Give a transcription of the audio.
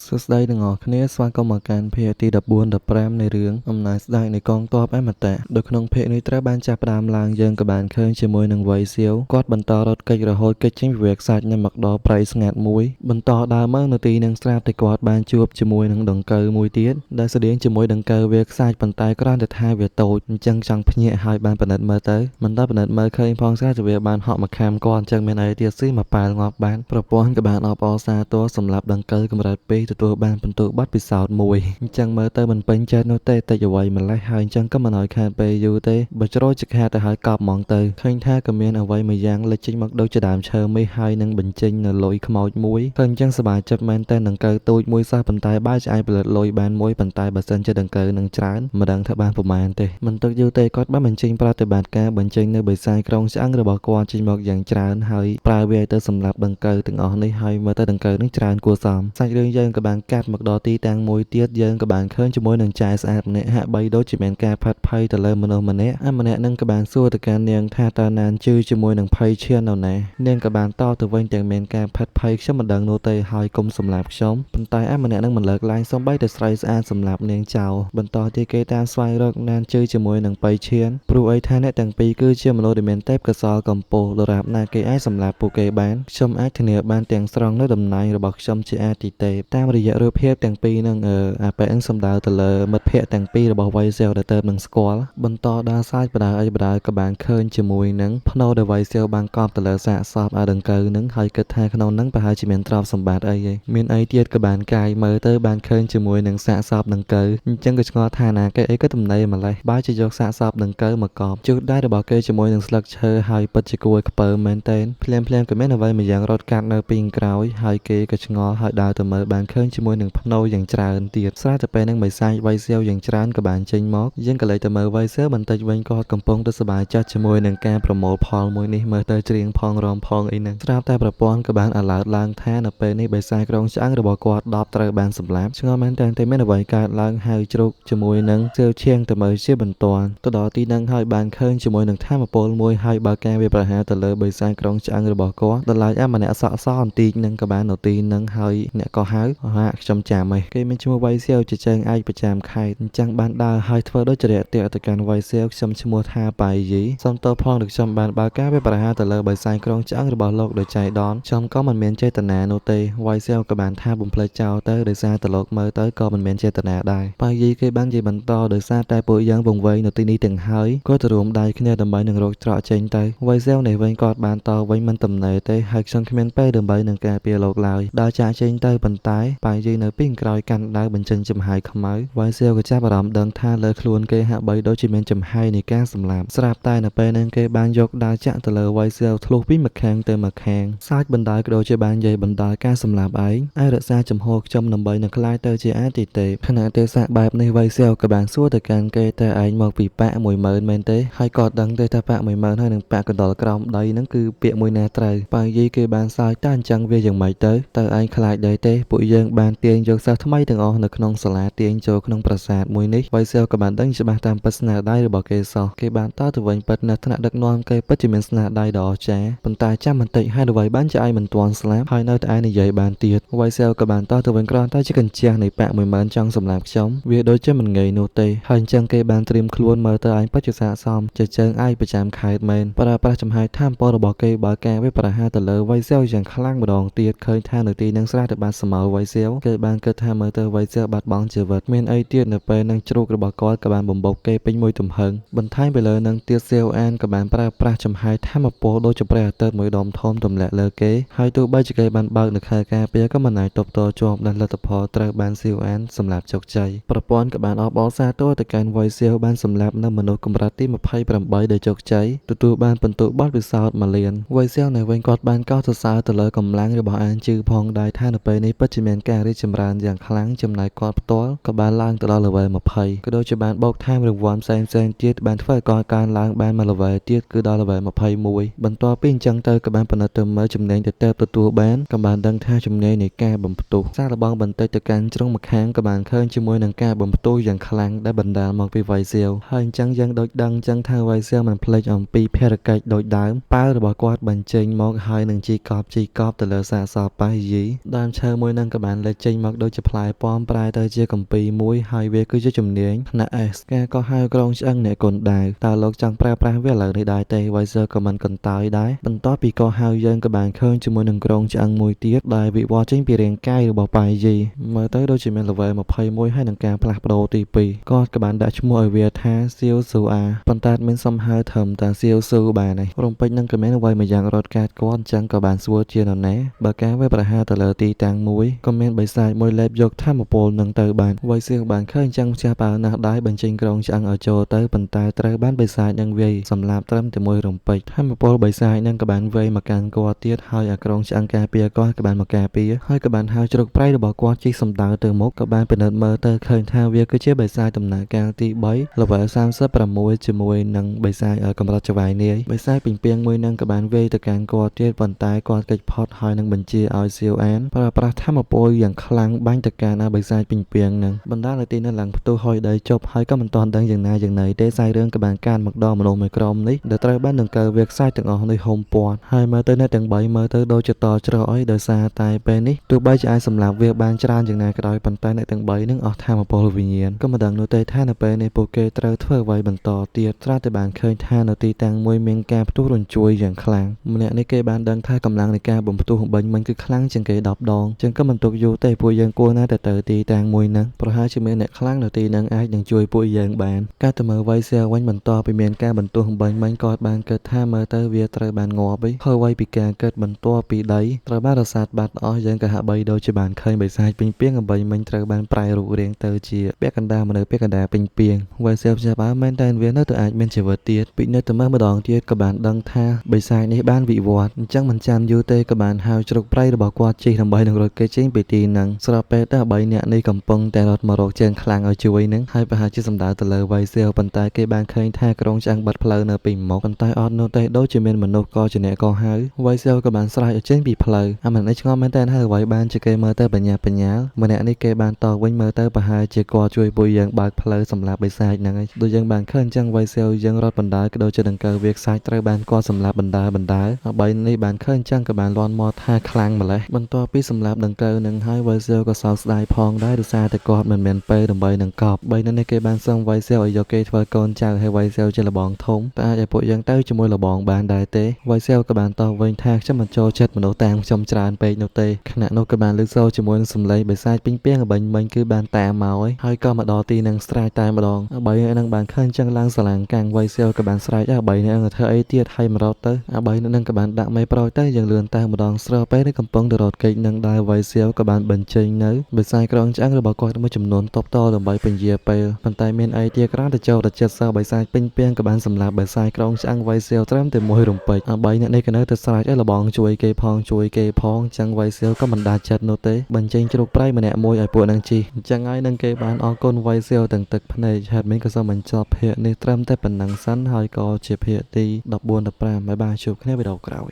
សួស្តីទាំងអស់គ្នាស្វាគមន៍មកកាន់ភាគទី14 15នៃរឿងអំណាចស្ដេចនៃកងទ័ពអមតៈដោយក្នុងភាគនេះត្រូវបានចាប់ផ្ដើមឡើងយើងក៏បានឃើញជាមួយនឹងវៃសៀវគាត់បន្តរត់គេចរហូតគេចចេញពីវាលខ្សាច់នៅមកដល់ព្រៃស្ងាត់មួយបន្តដើរមកនៅទីនឹងស្រាប់តែគាត់បានជួបជាមួយនឹងដង្កូវមួយទៀតដែលស្តៀងជាមួយដង្កូវវាលខ្សាច់ប៉ុន្តែគ្រាន់តែថាវាតូចអញ្ចឹងចង់ភ្ញាក់ហើយបានពិនិត្យមើលទៅមិនដល់ពិនិត្យមើលឃើញផងស្រាប់តែវាបានហក់មកខាំគាត់អញ្ចឹងមានអីទៀតស៊ីមកប៉ាល់ងាប់បានប្រព័ន្ធក៏បានអបអរសាទរសម្រាប់ដង្កូវកម្រិត2ទទួលបានបន្ទុកប័ណ្ណពិសោធន៍មួយអញ្ចឹងមើលទៅមិនពេញចិត្តនោះទេតិចអ្វីម្លេះហើយអញ្ចឹងក៏មិនឲ្យខាតពេលយូរទេបើច្រូចចខាទៅហើយកប់ហ្មងទៅឃើញថាក៏មានអ្វីមួយយ៉ាងលេចចេញមកដូចជាដើមឈើមេហើយនឹងបញ្ចេញនៅលុយខ្មោចមួយឃើញអញ្ចឹងសប្បាយចិត្តមែនតែដង្កូវទូចមួយសោះប៉ុន្តែបើអាចផលិតលុយបានមួយប៉ុន្តែបើសិនជាដង្កូវនឹងច្រើនមិនដឹងថាបានប្រមាណទេមិនទុកយូរទេគាត់បានបញ្ចេញប្រតិបត្តិការបញ្ចេញនៅបិសាចក្រុងឆ្អឹងរបស់គាត់ចេញមកយ៉ាងច្រើនហើយប្រើវាឲ្យទៅសម្រាប់ដង្កូវទាំងអស់នេះហើយមើលទៅដង្កូវនឹងច្រើនគួរសមសាច់រឿងយើងក៏បានកាត់មកដល់ទីតាំងមួយទៀតយើងក៏បានឃើញជាមួយនឹងចែស្អាតម្នាក់ហាក់បីដូចជាមានការផាត់ភ័យទៅលើមនុស្សម្នាក់ម្នាក់នឹងក៏បានសួរទៅកាន់នាងថាតើណានជឿជាមួយនឹងភ័យឈាននៅណានាងក៏បានតទៅវិញទាំងមានការផាត់ភ័យខ្ញុំមិនដឹងនោះទេហើយកុំសម្លាប់ខ្ញុំប៉ុន្តែម្នាក់នឹងមិនលើកលែងសូម្បីតែស្រីស្អាតសម្លាប់នាងចោលបន្តទៀតគេតាមស្វែងរកណានជឿជាមួយនឹងភ័យឈានព្រោះអីថាអ្នកទាំងពីរគឺជាមនុស្សដែលមានទេពកោសល្យកំពូលដរាបណាគេអាចសម្លាប់ពួកគេបានខ្ញុំអាចធានាបានទាំងស្រុងនៅតំណែងរបស់ខ្ញុំជាអាទិទេពតាមរយៈរូបភាពទាំងពីរនឹងអាប៉ែនឹងសំដៅទៅលើមិត្តភ័ក្តិទាំងពីររបស់វៃសៀវដែលទៅនឹងស្គាល់បន្តដើរសាច់បដាអីបដាក៏បានឃើញជាមួយនឹងភ្នោដែលវៃសៀវបានកប់ទៅលើសាកសពដង្កូវនឹងហើយគិតថាក្នុងនឹងប្រហែលជាមានទ្រព្យសម្បត្តិអីឯងមានអីទៀតក៏បានកាយមើលទៅបានឃើញជាមួយនឹងសាកសពដង្កូវអញ្ចឹងក៏ឆ្ងល់ថាណាគេអីក៏ទំនេរម្លេះបើជាយកសាកសពដង្កូវមកកប់ជូតដៃរបស់គេជាមួយនឹងស្លឹកឈើហើយពិតជាគួរឲ្យខ្ពើមមែនទែនភ្លាមក៏មានអ្វីមួយយ៉ាងរត់កាត់នៅពីក្រោយហើយគេក៏ឆ្ងល់ហើយដើរទៅមើលបានឃើញជាមួយនឹងភ្នោយ៉ាងច្រើនទៀតស្រាប់តែពេលនឹងបិសាចវៃសៀវយ៉ាងច្រើនក៏បានចេញមកយើងក៏លេចទៅមើលវៃសៀវបន្តិចវិញគាត់កំពុងទៅសប្បាយចិត្តជាមួយនឹងការប្រមូលផលមួយនេះមើលទៅច្រៀងផងរំផងអីហ្នឹងស្រាប់តែប្រព័ន្ធក៏បានalertឡើងថានៅពេលនេះបិសាចក្រុងឆ្អឹងរបស់គាត់10ត្រូវបានសម្លាប់ឆ្ងល់មែនតែមានអ្វីកើតឡើងហើយជ្រូកជាមួយនឹងសៀវឈៀងទៅមើលជាបន្ទាន់ទៅដល់ទីហ្នឹងហើយបានឃើញជាមួយនឹងថាមពលមួយហើយបើការវាប្រហារទៅលើបិសាចក្រុងឆ្អឹងរបស់គាត់ដល់ឡាយម្នាក់សក់សអន្តិចនឹងក៏បាននៅទីហ្នឹងហើយអ្នកក៏ហៅខ្ញុំចាំឯងគេមានឈ្មោះវៃសៀវជាចែងឯកប្រចាំខេត្តអញ្ចឹងបានដើរហើយធ្វើដូចជារាក់ទាក់ទៅកាន់វៃសៀវខ្ញុំឈ្មោះថាបាយយីសូមតបផងដែលខ្ញុំបានបើកការវាប្រហារទៅលើបិសាចក្រុងឆ្អឹងរបស់លោកដោយចៃដន្យខ្ញុំក៏មិនមានចេតនានោះទេវៃសៀវក៏បានថាបំភ្លេចចោលទៅដោយសារតែលោកមើលទៅក៏មិនមានចេតនាដែរបាយយីគេបាននិយាយបន្តដោយសារតែពួកយើងវង្វេងនៅទីនេះទាំងហើយក៏ទៅរួមដៃគ្នាដើម្បីនឹងរកច្រកចេញទៅវៃសៀវនេះវិញគាត់បានតវិញមិនទំនេរទេហើយខ្ញុំគ្មានពេលដើម្បីនឹងការពារលោកឡើយដើរចាកចេញទៅប៉ុន្តែបាយយីនៅពីក្រោយកាន់ដៅបញ្ចេញចំហាយខ្មៅវ៉ៃសៀវក៏ចាប់អារម្មណ៍ដឹងថាលើខ្លួនគេហាក់បីដូចជាមានចំហាយនៃការសម្លាប់ស្រាប់តែនៅពេលហ្នឹងគេបានយកដាវចាក់ទៅលើវ៉ៃសៀវធ្លុះពីម្ខាងទៅម្ខាងសាច់បណ្ដាលក៏ដូចជាបាននិយាយបណ្ដាលការសម្លាប់ឯងឲ្យរក្សាចំហខ្ញុំដើម្បីនឹងខ្លាយទៅជាអាទិទេពខណៈទេសាបែបនេះវ៉ៃសៀវក៏បានសួរទៅកាន់គេតែឯងមកពីប៉ាក់ 10000 មែនទេហើយក៏ដឹងទេថាប៉ាក់ 10000 ហើយនឹងប៉ាក់កណ្ដុលក្រោមដីហ្នឹងគឺពាក្យមួយណាត្រូវប៉ាយីគេបានសើចតែអញ្ចឹងវាយ៉ាងម៉េចទៅឯងខ្លាចដែរទេពួកយើងបានទាញយកសិស្សថ្មីទាំងអស់នៅក្នុងសាលាទាញចូលក្នុងប្រាសាទមួយនេះវៃសៀវក៏បានដឹងច្បាស់តាមពិតស្នាដៃរបស់គេសោះគេបានតទៅវិញពិតនៅថ្នាក់ដឹកនាំគេពិតជាមានស្នាដៃដ៏អស្ចារ្យប៉ុន្តែចាំបន្តិចហើយអ្វីបានជាឯងមិនទាន់ស្លាប់ហើយនៅតែឯងនិយាយបានទៀតវៃសៀវក៏បានតទៅវិញគ្រាន់តែជាកញ្ជះនៃប៉ាក់ 10000 ចង់សម្លាប់ខ្ញុំវាដូចជាមិនងាយនោះទេហើយអញ្ចឹងគេបានត្រៀមខ្លួនមើលទៅឯងពិតជាស័ក្តិសមជាជើងឯងប្រចាំខេត្តមែនប្រើប្រាស់ចំហាយថាមពលរបស់គេបើការវាប្រហារទៅលើវៃសៀវយ៉ាងខ្លាំងម្ដងទៀតឃើញថានៅទីនឹងស្រះទៅបានសមោវៃសៀវគេបានគិតថាមើលទៅវៃសៀវបាត់បង់ជីវិតមានអីទៀតនៅពេលនឹងជ្រូករបស់គាត់ក៏បានបំបុកគេពេញមួយទំហឹងបន្ថែមពីលើនឹងទៀតសៀវអានក៏បានប្រើប្រាស់ចំហាយថាមពលដូចជាព្រះអាទិត្យមួយដុំធំទម្លាក់លើគេហើយទោះបីជាគេបានបើកនៅខែការពារក៏មិនអាចទប់ទល់ជាប់ដល់លទ្ធផលត្រូវបានសៀវអានសម្រាប់ជោគជ័យប្រព័ន្ធក៏បានអបអរសាទរទៅកាន់វៃសៀវបានសម្លាប់នៅមនុស្សកម្រិតទី28ដោយជោគជ័យទទួលបានបន្ទុកបទពិសោធន៍1លានវៃសៀវនៅវិញគាត់បានកោតសរសើរទៅលើកម្លាំងរបស់អានជឺផងដែរថានៅពេលនេះពិតជាមានការរីកចម្រើនយ៉ាងខ្លាំងចំណែកគាត់ផ្ទាល់ក៏បានឡើងទៅដល់ level 20ក៏ដូចជាបានបូកថែមរង្វាន់ផ្សេងទៀតបានធ្វើឲ្យគាត់កើនឡើងបានមួយ level ទៀតគឺដល់ level 21បន្ទាប់ពីអញ្ចឹងទៅក៏បានពិនិត្យទៅមើលជំនាញទៅទទួលបានក៏បានដឹងថាជំនាញនៃការបំផ្ទុះសារលបងបន្តិចទៅកាន់ជ្រុងម្ខាងក៏បានឃើញជាមួយនឹងការបំផ្ទុះយ៉ាងខ្លាំងដែលបណ្ដាលមកពីវៃសៀវហើយអញ្ចឹងយើងដូចដឹងអញ្ចឹងថាវៃសៀវមិនភ្លេចអំពីភារកិច្ចដូចដើមប៉ាវរបស់គាត់បញ្ចេញមកហើយនឹងជីកប់ទៅលើសាកសពប៉ាយយីដើមឈើមួយនឹងក៏បាន លេចចេញមកដូចជាផ្លែប៉ោមប្រែទៅជាកំពីមួយហើយវាគឺជាជំនាញថ្នាក់ S ការក៏ហៅក្រុងឆ្អឹងអ្នកគុនដាវតើលោកចង់ប្រើប្រាស់វាឥឡូវនេះដែរទេ Weiser ក៏មិនកន្តើយដែរបន្ទាប់ពីក៏ហៅយើងក៏បានឃើញជាមួយនឹងក្រុងឆ្អឹងមួយទៀតដែលវិវត្តចេញពីរាងកាយរបស់ប៉ៃយីមើលទៅដូចជាមាន level 21ហើយនឹងការផ្លាស់ប្ដូរទី2គាត់ក៏បានដាក់ឈ្មោះឲ្យវាថាសៀវស៊ូអាប៉ុន្តែមានសំហៅធំតាសៀវស៊ូបានហើយរំពេចនឹងក៏មានអ្វីមួយយ៉ាងរត់កាត់គាត់អញ្ចឹងក៏បានសួរជានរណាបើការវាប្រហារទៅលើទីតាំងមួយក៏មានបិសាចមួយលេបយកធម្មពលនឹងទៅបានវៃសៀងបានឃើញអញ្ចឹងម្ចាស់ប៉ាណាស់ដែរបញ្ចេញក្រុងឆ្អឹងឲ្យចូលទៅប៉ុន្តែត្រូវបានបិសាចនឹងវាយសម្លាប់ត្រឹមតែមួយរំពេចធម្មពលបិសាចនឹងក៏បានវាយមកកាន់គាត់ទៀតហើយអាក្រុងឆ្អឹងការពារគាត់ក៏បានមកការពារហើយក៏បានហៅជ្រុកប្រៃរបស់គាត់ជិះសំដៅទៅមុខក៏បានពិនិត្យមើលទៅឃើញថាវាគឺជាបិសាចដំណើរការទី3 level 36ជាមួយនឹងបិសាចកម្រិតចវាយនាយបិសាចពីងពីងមួយនឹងក៏បានវាយទៅកាន់គាត់ទៀតប៉ុន្តែគាត់គេចផុតហើយនឹងបញ្ជាឲ្យសៀវអានប្រើប្រាស់ធម្មពលយ៉ាងខ្លាំងបាញ់ទៅកាន់បិសាចពីងពីងនឹងបណ្ដាលឲ្យទីនៅឡើងផ្ទុះហុយដីជប់ហើយក៏មិនទាន់ដឹងយ៉ាងណាយ៉ាងណីទេសាយរឿងក៏បានកានមកដល់មនុស្សមួយក្រុមនេះដែលត្រូវបានដង្កូវវាខ្សាច់ទាំងអស់នេះហុំព័ទ្ធហើយមើលទៅអ្នកទាំង3មើលទៅដូចជាតច្រោះអីដោយសារតែពេលនេះទោះបីជាអាចសម្លាប់វាបានច្រើនយ៉ាងណាក៏ដោយប៉ុន្តែអ្នកទាំង3នឹងអស់ធម្មពលវិញ្ញាណក៏មិនដឹងនោះទេថានៅពេលនេះពួកគេត្រូវធ្វើអ្វីបន្តទៀតត្រាតែបានឃើញថានៅទីតាំងមួយមានការផ្ទុះរញ្ជួយយ៉ាងខ្លាំងម្នាក់នេះគេបានដឹងថាកម្លាំងនៃការបំផ្ទុះបំបញ្ញមិញគឺខ្លាំងជាងគេ10 ដងចឹងក៏មិនទុកយូរទេពួកយើងគួរណាស់ទៅទីតាំងមួយហ្នឹងប្រហែលជាមានអ្នកខ្លាំងនៅទីហ្នឹងអាចនឹងជួយពួកយើងបានការទៅមើលវៃសៀវិញបន្តពីមានការបន្ទោសបំបញ្ញមិញក៏បានគិតថាមើលទៅវាត្រូវបានងាប់ហើយវៃពីការគិតបន្ទាប់ពីដីត្រូវបានរសាត់បាត់អស់យើងក៏ហាក់បីដូចជាបានឃើញបិសាចពេញពីងអំបញ្ញមិញត្រូវបានប្រែរូបរាងទៅជាពាក់កណ្ដាលមនុស្សពាក់កណ្ដាលពេញពីងវៃសៀចាប់បានមែនតែវានៅតែអាចមានជីវិតទៀតពីនៅតែមើលម្ដងទៀតក៏បានដឹងថាបិសាចនេះបានវិវត្តអញ្ចឹងមិនចាំយូរទេក៏បានហៅជ្រុកប្រៃរបស់គាត់ជិះដើម្បីនឹងរត់គេចេញពីទីហ្នឹងស្របពេលដែល3នាក់នេះកំពុងតែរត់មករកជើងខ្លាំងឲ្យជួយនឹងហើយប្រហែលជាសម្ដៅទៅលើវៃសៀប៉ុន្តែគេបានឃើញថាក្រុងឆ្អឹងបាត់ផ្លូវនៅពីមុខប៉ុន្តែអត់នោះទេដូចជាមានមនុស្សក៏ជាអ្នកក៏ហៅវៃសៀក៏បានស្រែកឲ្យចេញពីផ្លូវអាមិននេះឆ្ងល់មែនតើហើយអ្វីបានជាគេមើលទៅបញ្ញាបញ្ញាលម្នាក់នេះគេបានតវិញមើលទៅប្រហែលជាគាត់ជួយពួកយើងបើកផ្លូវសម្រាប់បិសាចហ្នឹងហើយដូចយើងបានឃើញអញ្ចឹងវៃសៀយើងរត់បណ្ដាលក៏ដូចជាដង្កូវវាខ្សាច់ត្រូវបានគាត់សម្លាប់បណ្ដា3នេះបានឃើញអញ្ចឹងក៏បានលន់មកថាខ្លាំងម្លេះបន្ទាប់ពីសម្លាប់ដង្កូវនឹងហើយវៃសៀក៏សោកស្ដាយផងដែរដោយសារតែគាត់មិនមានពេលដើម្បីនឹងកប់3នេះគេបានសឹងវៃសៀឲ្យយកគេធ្វើកូនចៅហើយវៃសៀជាលបងធំតែអាចឲ្យពួកយើងទៅជាមួយលបងបានដែរទេវៃសៀក៏បានតវិញថាខ្ញុំមិនចូលចិត្តមនុស្សតាមខ្ញុំច្រើនពេកនោះទេខណៈនោះក៏បានលើកសូរជាមួយនឹងសម្លេងបិសាចពេញពីងបាញ់មិញគឺបានតាមមកហើយក៏មកដល់ទីនឹងស្រែកតែម្ដង3នឹងបានឃើញចឹងឡើងស្រឡាំងកាំងវៃសៀក៏បានស្រែក3នឹងធ្វើអីទៀតហើយមករត់ទៅ3នឹងក៏បានដាក់មេប្រយទៅយ៉ាងលឿនតែម្ដងស្របពេលនេះកំពុងទៅរត់គេចនឹងដែរវៃសៀក៏បានបញ្ចេញនៅបិសាចក្រុងឆ្អឹងរបស់គាត់មួយចំនួនតបតដើម្បីពន្យាពេលប៉ុន្តែមានអីទៀតក្រៅទៅចូលទៅចិត្តសើបិសាចពេញពីងក៏បានសម្លាប់បិសាចក្រុងឆ្អឹងវៃសៀត្រឹមតែមួយរំពេច3អ្នកនេះក៏នៅតែស្រែកឲ្យលបងជួយគេផងចឹងវៃសៀក៏មិនដាច់ចិត្តនោះទេបញ្ចេញជ្រូកប្រៃម្នាក់មួយឲ្យពួកនឹងជីអញ្ចឹងហើយនឹងគេបានអរគុណវៃសៀទាំងទឹកភ្នែកហេតុមិនក៏សូមបញ្ចប់ភាគនេះត្រឹមតែប៉ុណ្ណឹងសិនហើយក៏ជាភាគទី14 15បាយបាយជួបគ្នាវីដេអូក្រោយ